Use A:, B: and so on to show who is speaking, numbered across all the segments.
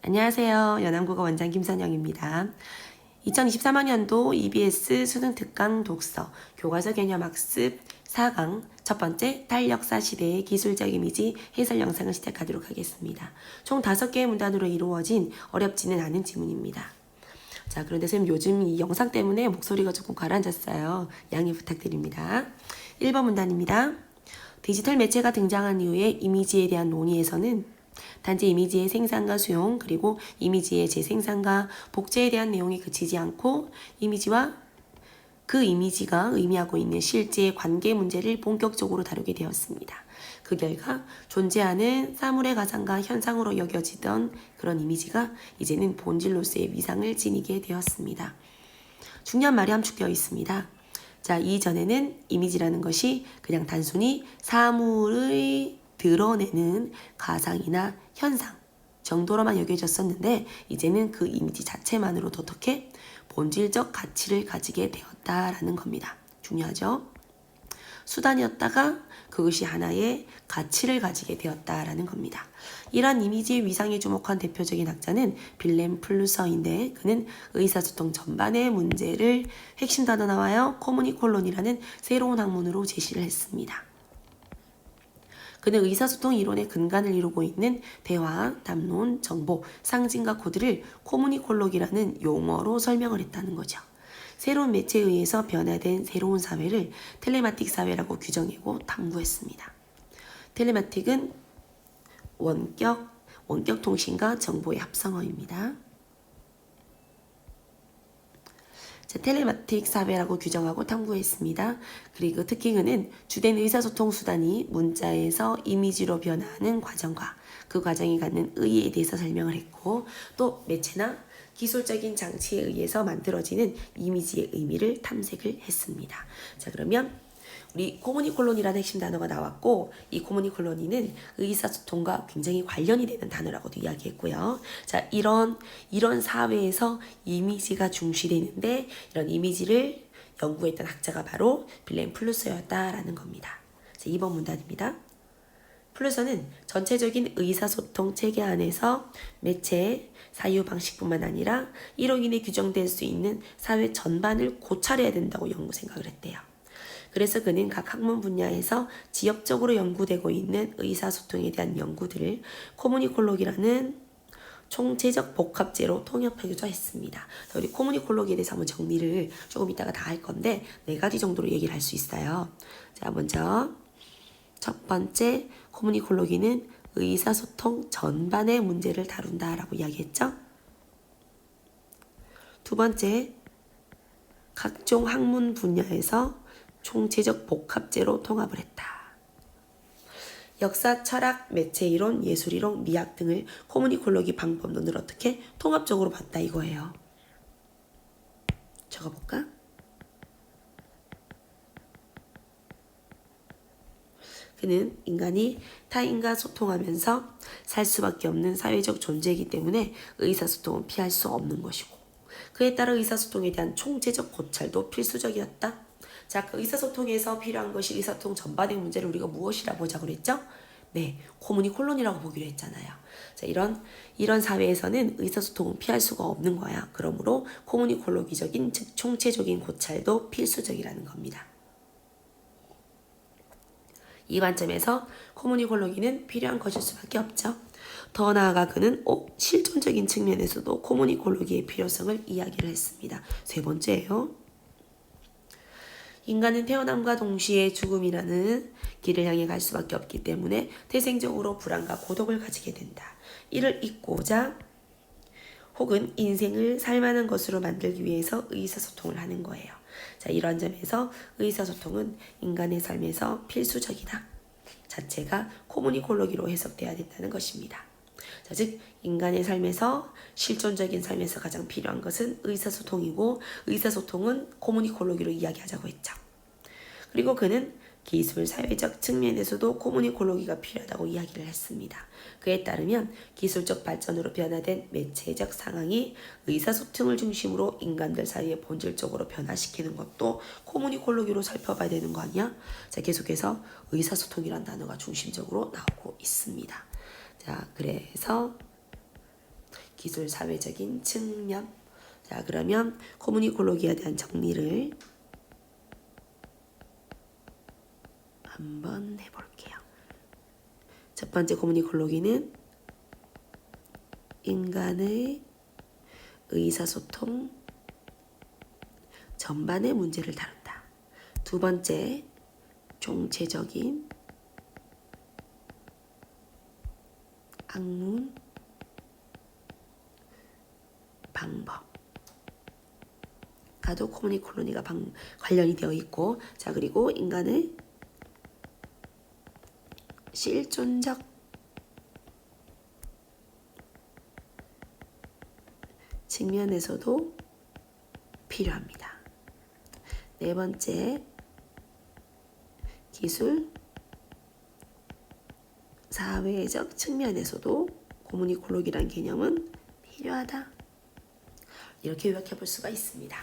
A: 안녕하세요. 연암국어 원장 김선영입니다. 2023학년도 EBS 수능특강 독서 교과서 개념학습 4강 첫 번째 달력사 시대의 기술적 이미지 해설 영상을 시작하도록 하겠습니다. 총 5개의 문단으로 이루어진 어렵지는 않은 지문입니다. 자, 그런데 선생님 요즘 이 영상 때문에 목소리가 조금 가라앉았어요. 양해 부탁드립니다. 1번 문단입니다. 디지털 매체가 등장한 이후에 이미지에 대한 논의에서는 단지 이미지의 생산과 수용 그리고 이미지의 재생산과 복제에 대한 내용이 그치지 않고 이미지와 그 이미지가 의미하고 있는 실제의 관계 문제를 본격적으로 다루게 되었습니다. 그 결과 존재하는 사물의 가상과 현상으로 여겨지던 그런 이미지가 이제는 본질로서의 위상을 지니게 되었습니다. 중요한 말이 함축되어 있습니다. 자, 이전에는 이미지라는 것이 그냥 단순히 사물의 드러내는 가상이나 현상 정도로만 여겨졌었는데 이제는 그 이미지 자체만으로도 어떻게 본질적 가치를 가지게 되었다라는 겁니다. 중요하죠? 수단이었다가 그것이 하나의 가치를 가지게 되었다라는 겁니다. 이러한 이미지의 위상에 주목한 대표적인 학자는 빌렘 플루서인데 그는 의사소통 전반의 문제를 핵심 단어 나와요. 코무니콜론이라는 새로운 학문으로 제시를 했습니다. 그는 의사소통 이론의 근간을 이루고 있는 대화, 담론, 정보, 상징과 코드를 코무니콜록이라는 용어로 설명을 했다는 거죠. 새로운 매체에 의해서 변화된 새로운 사회를 텔레마틱 사회라고 규정하고 탐구했습니다. 텔레마틱은 원격 통신과 정보의 합성어입니다. 자, 텔레마틱 사회라고 규정하고 탐구했습니다. 그리고 특히 그는 주된 의사소통 수단이 문자에서 이미지로 변화하는 과정과 그 과정이 갖는 의의에 대해서 설명을 했고 또 매체나 기술적인 장치에 의해서 만들어지는 이미지의 의미를 탐색을 했습니다. 자, 그러면 우리 코무니콜론이라는 핵심 단어가 나왔고 이 코무니콜론이는 의사소통과 굉장히 관련이 되는 단어라고도 이야기했고요. 자, 이런 사회에서 이미지가 중시되는데 이런 이미지를 연구했던 학자가 바로 빌렘 플루서였다라는 겁니다. 자, 2번 문단입니다. 플루서는 전체적인 의사소통 체계 안에서 매체, 사유 방식뿐만 아니라 이로 인해 규정될 수 있는 사회 전반을 고찰해야 된다고 연구 생각을 했대요. 그래서 그는 각 학문 분야에서 지역적으로 연구되고 있는 의사소통에 대한 연구들을 코무니콜록이라는 총체적 복합제로 통합하기도 했습니다. 우리 코무니콜록에 대해서 한번 정리를 조금 이따가 다 할 건데 4가지 정도로 얘기를 할 수 있어요. 자, 먼저 첫 번째 코무니콜록이는 의사소통 전반의 문제를 다룬다라고 이야기했죠. 두 번째 각종 학문 분야에서 총체적 복합제로 통합을 했다. 역사, 철학, 매체이론, 예술이론, 미학 등을 코무니콜로기 방법론을 어떻게 통합적으로 봤다 이거예요. 적어볼까? 그는 인간이 타인과 소통하면서 살 수밖에 없는 사회적 존재이기 때문에 의사소통은 피할 수 없는 것이고 그에 따라 의사소통에 대한 총체적 고찰도 필수적이었다. 자, 그 의사소통에서 필요한 것이 의사소통 전반의 문제를 우리가 무엇이라 보자고 그랬죠? 네, 코무니콜론이라고 보기로 했잖아요. 자, 이런 사회에서는 의사소통은 피할 수가 없는 거야. 그러므로 코무니콜로기적인 즉 총체적인 고찰도 필수적이라는 겁니다. 이 관점에서 코무니콜로기는 필요한 것일 수밖에 없죠. 더 나아가 그는 실존적인 측면에서도 코무니콜로기의 필요성을 이야기를 했습니다. 세 번째예요. 인간은 태어남과 동시에 죽음이라는 길을 향해 갈 수밖에 없기 때문에 태생적으로 불안과 고독을 가지게 된다. 이를 잊고자 혹은 인생을 살만한 것으로 만들기 위해서 의사소통을 하는 거예요. 자, 이런 점에서 의사소통은 인간의 삶에서 필수적이다. 자체가 코무니콜로기로 해석돼야 된다는 것입니다. 자, 즉 인간의 삶에서 실존적인 삶에서 가장 필요한 것은 의사소통이고 의사소통은 코무니콜로기로 이야기하자고 했죠. 그리고 그는 기술, 사회적 측면에서도 코무니콜로기가 필요하다고 이야기를 했습니다. 그에 따르면 기술적 발전으로 변화된 매체적 상황이 의사소통을 중심으로 인간들 사이에 본질적으로 변화시키는 것도 코무니콜로기로 살펴봐야 되는 거 아니야? 자, 계속해서 의사소통이란 단어가 중심적으로 나오고 있습니다. 자, 그래서 기술 사회적인 측면. 자, 그러면 코뮤니콜로기에 대한 정리를 한번 해볼게요. 첫 번째 코뮤니콜로기는 인간의 의사소통 전반의 문제를 다룬다. 두 번째, 총체적인 학문 방법과도 코뮤니콜로니가 관련이 되어 있고, 자, 그리고 인간의 실존적 측면에서도 필요합니다. 네 번째, 기술 사회적 측면에서도 코뮤니콜로기란 개념은 필요하다. 이렇게 요약해 볼 수가 있습니다.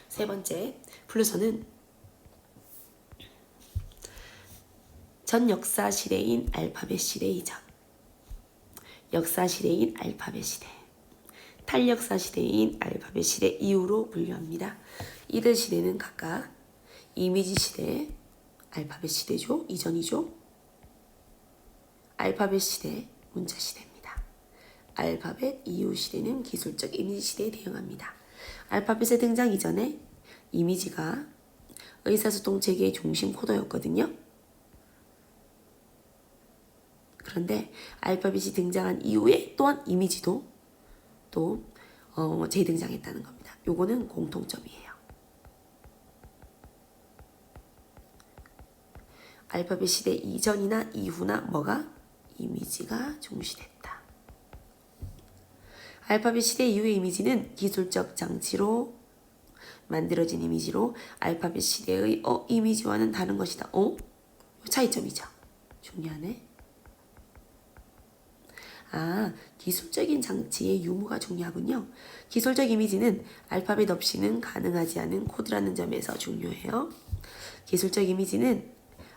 A: 세 번째, 플루서는 전 역사 시대인 알파벳 시대 이전, 역사 시대인 알파벳 시대, 탈역사 시대인 알파벳 시대 이후로 분류합니다. 이들 시대는 각각 이미지 시대, 알파벳 시대죠. 이전이죠. 알파벳 시대, 문자 시대입니다. 알파벳 이후 시대는 기술적 이미지 시대에 대응합니다. 알파벳의 등장 이전에 이미지가 의사소통 체계의 중심 코드였거든요. 그런데 알파벳이 등장한 이후에 또한 이미지도 또 재등장했다는 겁니다. 요거는 공통점이에요. 알파벳 시대 이전이나 이후나 뭐가? 이미지가 중시됐다. 알파벳 시대 이후의 이미지는 기술적 장치로 만들어진 이미지로 알파벳 시대의 이미지와는 다른 것이다. 차이점이죠. 중요하네. 기술적인 장치의 유무가 중요하군요. 기술적 이미지는 알파벳 없이는 가능하지 않은 코드라는 점에서 중요해요. 기술적 이미지는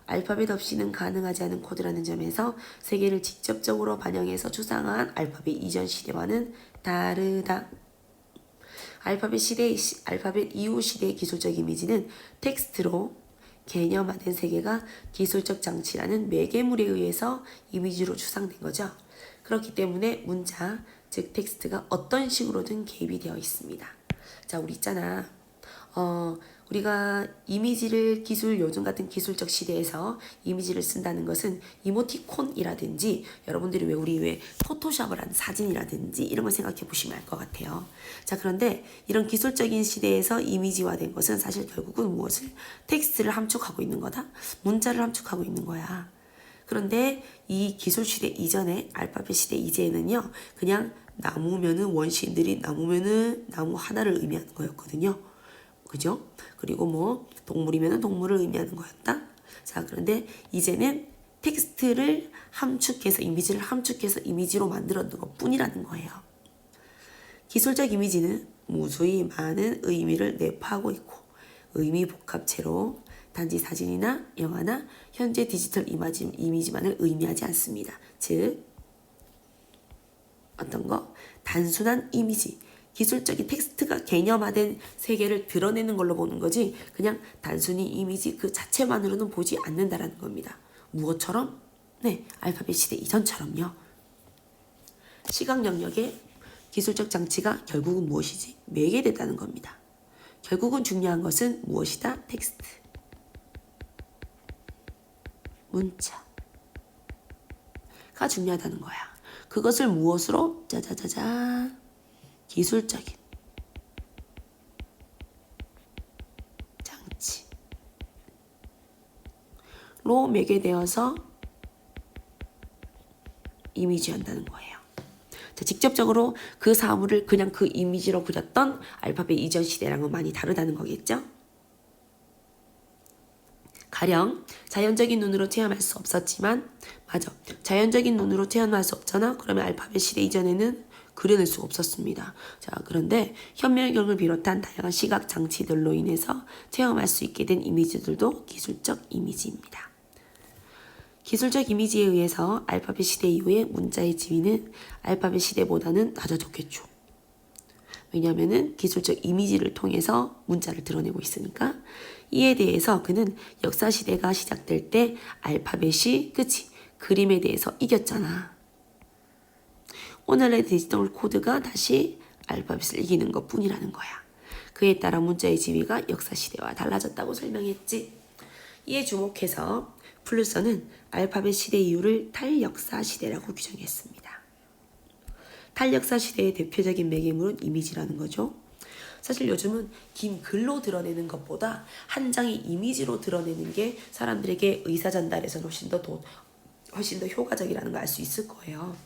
A: 알파벳 없이는 가능하지 않은 코드라는 점에서 세계를 직접적으로 반영해서 추상화한 알파벳 이전 시대와는 다르다. 알파벳 이후 시대의 기술적 이미지는 텍스트로 개념화된 세계가 기술적 장치라는 매개물에 의해서 이미지로 추상된 거죠. 그렇기 때문에 문자, 즉 텍스트가 어떤 식으로든 개입이 되어 있습니다. 자, 우리 있잖아. 우리가 이미지를 요즘 같은 기술적 시대에서 이미지를 쓴다는 것은 이모티콘이라든지 여러분들이 왜 포토샵을 한 사진이라든지 이런 걸 생각해 보시면 알 것 같아요. 자, 그런데 이런 기술적인 시대에서 이미지화된 것은 사실 결국은 무엇을? 텍스트를 함축하고 있는 거다. 문자를 함축하고 있는 거야. 그런데 이 기술 시대 이전에 알파벳 시대 이전에는요, 그냥 나무면은 원시인들이 나무면은 나무 하나를 의미하는 거였거든요. 그죠? 그리고 동물이면은 동물을 의미하는 거였다. 자, 그런데 이제는 텍스트를 함축해서 이미지를 함축해서 이미지로 만들었는 것 뿐이라는 거예요. 기술적 이미지는 무수히 많은 의미를 내포하고 있고 의미 복합체로 단지 사진이나 영화나 현재 디지털 이미지만을 의미하지 않습니다. 즉 어떤 거? 단순한 이미지, 기술적인 텍스트가 개념화된 세계를 드러내는 걸로 보는 거지 그냥 단순히 이미지 그 자체만으로는 보지 않는다라는 겁니다. 무엇처럼? 네, 알파벳 시대 이전처럼요. 시각 영역의 기술적 장치가 결국은 무엇이지? 매개됐다는 겁니다. 결국은 중요한 것은 무엇이다? 텍스트. 문자가 중요하다는 거야. 그것을 무엇으로? 짜자자자. 기술적인 장치로 매개되어서 이미지한다는 거예요. 자, 직접적으로 그 사물을 그냥 그 이미지로 그렸던 알파벳 이전 시대랑은 많이 다르다는 거겠죠? 가령 자연적인 눈으로 체험할 수 없었지만 맞아. 자연적인 눈으로 체험할 수 없잖아. 그러면 알파벳 시대 이전에는 그려낼 수가 없었습니다. 자, 그런데 현미경을 비롯한 다양한 시각 장치들로 인해서 체험할 수 있게 된 이미지들도 기술적 이미지입니다. 기술적 이미지에 의해서 알파벳 시대 이후에 문자의 지위는 알파벳 시대보다는 낮아졌겠죠. 왜냐하면 기술적 이미지를 통해서 문자를 드러내고 있으니까. 이에 대해서 그는 역사시대가 시작될 때 알파벳이 그치 그림에 대해서 이겼잖아. 오늘의 디지털 코드가 다시 알파벳을 이기는 것 뿐이라는 거야. 그에 따라 문자의 지위가 역사시대와 달라졌다고 설명했지. 이에 주목해서 플루서는 알파벳 시대 이후를 탈역사 시대라고 규정했습니다. 탈역사 시대의 대표적인 매개물은 이미지라는 거죠. 사실 요즘은 긴 글로 드러내는 것보다 한 장의 이미지로 드러내는 게 사람들에게 의사 전달에서는 훨씬 더 효과적이라는 걸 알 수 있을 거예요.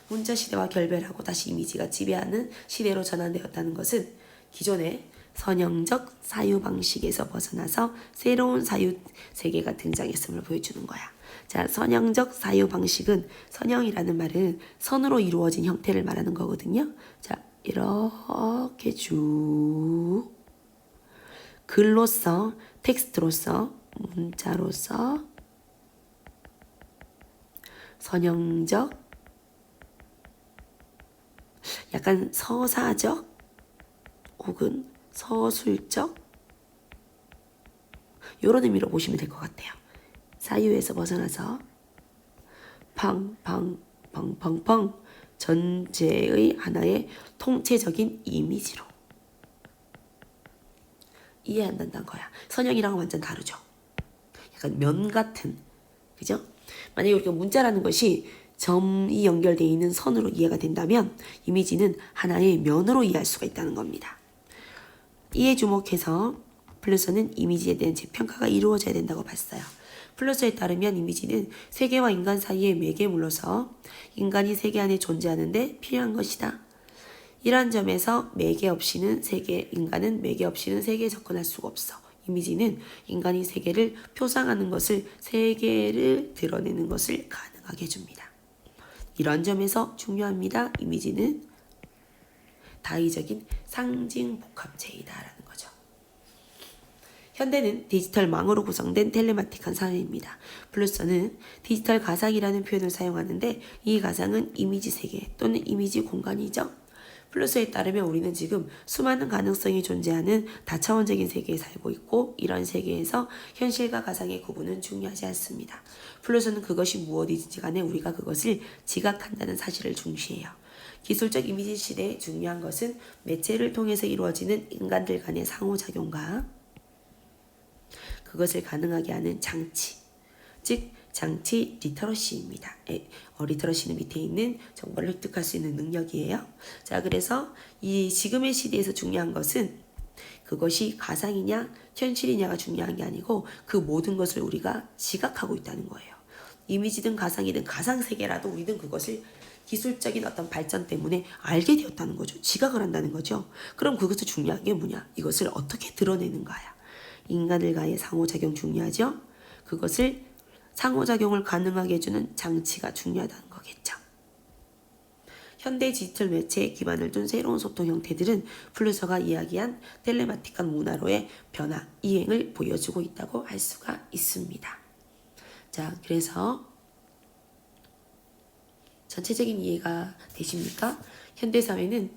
A: 문자 시대와 결별하고 다시 이미지가 지배하는 시대로 전환되었다는 것은 기존의 선형적 사유 방식에서 벗어나서 새로운 사유 세계가 등장했음을 보여주는 거야. 자, 선형적 사유 방식은 선형이라는 말은 선으로 이루어진 형태를 말하는 거거든요. 자, 이렇게 쭉 글로서, 텍스트로서, 문자로서 선형적, 약간 서사적 혹은 서술적 이런 의미로 보시면 될 것 같아요. 사유에서 벗어나서 팡팡팡팡팡 전체의 하나의 통체적인 이미지로 이해한다는 거야. 선형이랑은 완전 다르죠. 약간 면 같은, 그죠? 만약에 우리가 문자라는 것이 점이 연결되어 있는 선으로 이해가 된다면 이미지는 하나의 면으로 이해할 수가 있다는 겁니다. 이에 주목해서 플루서는 이미지에 대한 재평가가 이루어져야 된다고 봤어요. 플루서에 따르면 이미지는 세계와 인간 사이의 매개물로서 인간이 세계 안에 존재하는데 필요한 것이다. 이러한 점에서 매개 없이는 인간은 매개 없이는 세계에 접근할 수가 없어. 이미지는 인간이 세계를 표상하는 것을, 세계를 드러내는 것을 가능하게 해줍니다. 이런 점에서 중요합니다. 이미지는 다의적인 상징 복합체이다라는 거죠. 현대는 디지털망으로 구성된 텔레마틱한 사회입니다. 플루서는 디지털 가상이라는 표현을 사용하는데 이 가상은 이미지 세계 또는 이미지 공간이죠. 플루서에 따르면 우리는 지금 수많은 가능성이 존재하는 다차원적인 세계에 살고 있고 이런 세계에서 현실과 가상의 구분은 중요하지 않습니다. 플루서는 그것이 무엇이든지 간에 우리가 그것을 지각한다는 사실을 중시해요. 기술적 이미지 시대에 중요한 것은 매체를 통해서 이루어지는 인간들 간의 상호작용과 그것을 가능하게 하는 장치, 즉 장치 리터러시입니다. 리터러시는 밑에 있는 정보를 획득할 수 있는 능력이에요. 자, 그래서 이 지금의 시대에서 중요한 것은 그것이 가상이냐 현실이냐가 중요한 게 아니고 그 모든 것을 우리가 지각하고 있다는 거예요. 이미지든 가상이든 가상세계라도 우리는 그것을 기술적인 어떤 발전 때문에 알게 되었다는 거죠. 지각을 한다는 거죠. 그럼 그것을 중요한 게 뭐냐? 이것을 어떻게 드러내는가야. 인간들과의 상호작용 중요하죠. 그것을 상호작용을 가능하게 해주는 장치가 중요하다는 거겠죠. 현대 디지털 매체에 기반을 둔 새로운 소통 형태들은 플루서가 이야기한 텔레마틱한 문화로의 변화, 이행을 보여주고 있다고 할 수가 있습니다. 자, 그래서 전체적인 이해가 되십니까? 현대사회는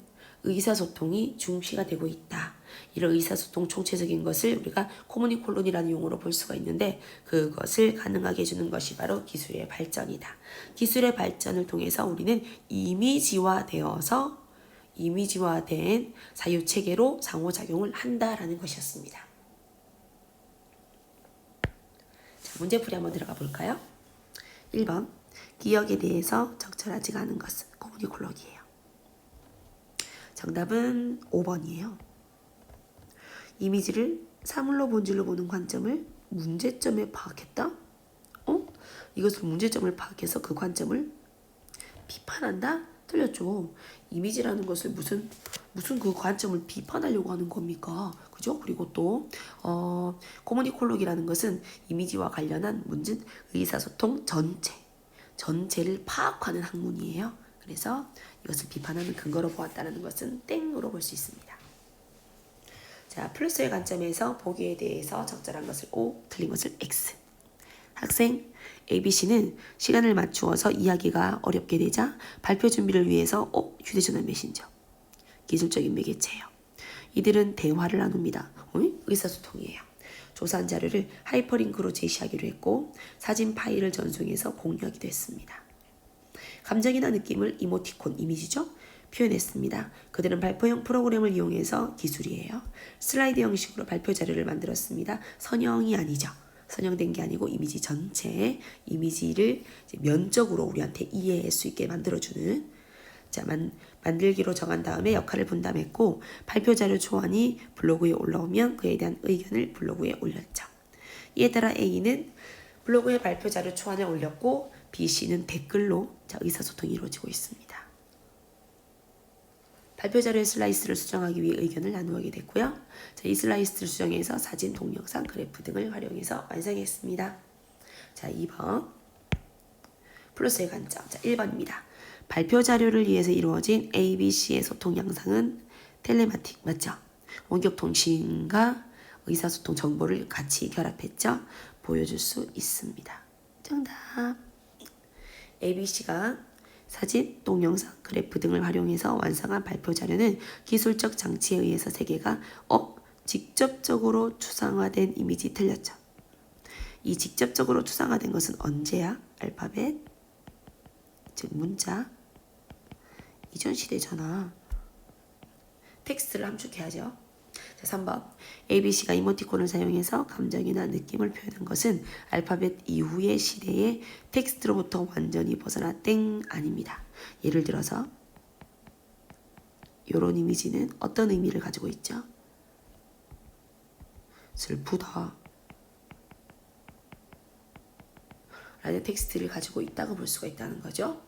A: 의사소통이 중시가 되고 있다. 이런 의사소통 총체적인 것을 우리가 코뮤니콜론이라는 용어로 볼 수가 있는데 그것을 가능하게 해주는 것이 바로 기술의 발전이다. 기술의 발전을 통해서 우리는 이미지화된 사유체계로 상호작용을 한다라는 것이었습니다. 자, 문제풀이 한번 들어가 볼까요? 1번 기억에 대해서 적절하지가 않은 것은 코뮤니콜론이에요. 정답은 5번이에요. 이미지를 사물로 본질로 보는 관점을 문제점에 파악했다? 이것을 문제점을 파악해서 그 관점을 비판한다? 틀렸죠. 이미지라는 것을 무슨 그 관점을 비판하려고 하는 겁니까? 그죠? 그리고 또 코뮤니콜로기라는 것은 이미지와 관련한 문제, 의사소통 전체를 파악하는 학문이에요. 그래서 이것을 비판하는 근거로 보았다는 것은 땡으로 볼 수 있습니다. 자, 플러스의 관점에서 보기에 대해서 적절한 것을 O, 틀린 것을 X. 학생 ABC는 시간을 맞추어서 이야기가 어렵게 되자 발표 준비를 위해서 휴대전화 메신저 기술적인 매개체예요. 이들은 대화를 나눕니다. 의사소통이에요. 조사한 자료를 하이퍼링크로 제시하기로 했고 사진 파일을 전송해서 공유하기도 했습니다. 감정이나 느낌을 이모티콘, 이미지죠? 표현했습니다. 그들은 발표형 프로그램을 이용해서 기술이에요. 슬라이드 형식으로 발표 자료를 만들었습니다. 선형이 아니죠. 선형된 게 아니고 이미지 전체의 이미지를 면적으로 우리한테 이해할 수 있게 만들어주는 만들기로 정한 다음에 역할을 분담했고 발표 자료 초안이 블로그에 올라오면 그에 대한 의견을 블로그에 올렸죠. 이에 따라 A는 블로그에 발표 자료 초안을 올렸고 B씨는 댓글로 의사소통이 이루어지고 있습니다. 발표 자료의 슬라이스를 수정하기 위해 의견을 나누게 됐고요. 이 슬라이스를 수정해서 사진, 동영상, 그래프 등을 활용해서 완성했습니다. 2번 플러스의 관점. 1번입니다. 발표 자료를 위해서 이루어진 A, B, C의 소통 양상은 텔레마틱 맞죠? 원격통신과 의사소통 정보를 같이 결합했죠? 보여줄 수 있습니다. 정답. A, B, C가 사진, 동영상, 그래프 등을 활용해서 완성한 발표 자료는 기술적 장치에 의해서 세계가 직접적으로 추상화된 이미지 틀렸죠. 이 직접적으로 추상화된 것은 언제야? 알파벳, 즉 문자, 이전 시대잖아. 텍스트를 함축해야죠. 3번 ABC가 이모티콘을 사용해서 감정이나 느낌을 표현한 것은 알파벳 이후의 시대의 텍스트로부터 완전히 벗어나 땡 아닙니다. 예를 들어서 이런 이미지는 어떤 의미를 가지고 있죠? 슬프다 라는 텍스트를 가지고 있다고 볼 수가 있다는 거죠.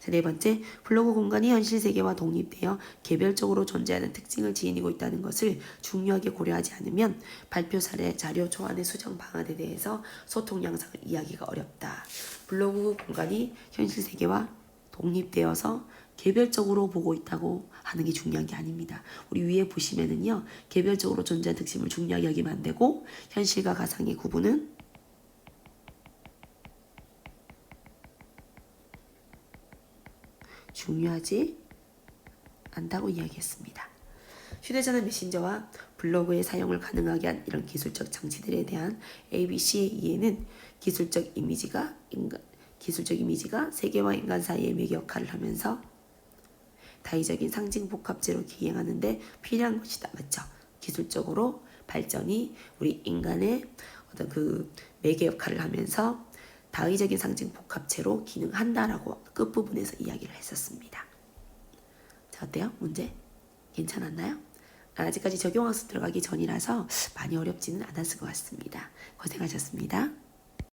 A: 네 번째, 블로그 공간이 현실 세계와 독립되어 개별적으로 존재하는 특징을 지니고 있다는 것을 중요하게 고려하지 않으면 발표 사례 자료 초안의 수정 방안에 대해서 소통 양상을 이해하기가 어렵다. 블로그 공간이 현실 세계와 독립되어서 개별적으로 보고 있다고 하는 게 중요한 게 아닙니다. 우리 위에 보시면은요, 개별적으로 존재하는 특징을 중요하게 여기면 안 되고 현실과 가상의 구분은 중요하지 않다고 이야기했습니다. 휴대전화 메신저와 블로그의 사용을 가능하게 한 이런 기술적 장치들에 대한 ABC의 이해는 기술적 이미지가 세계와 인간 사이의 매개 역할을 하면서 다의적인 상징 복합제로 기행하는 데 필요한 것이다. 맞죠? 기술적으로 발전이 우리 인간의 어떤 그 매개 역할을 하면서 다의적인 상징 복합체로 기능한다라고 끝부분에서 이야기를 했었습니다. 자, 어때요? 문제? 괜찮았나요? 아직까지 적용학습 들어가기 전이라서 많이 어렵지는 않았을 것 같습니다. 고생하셨습니다.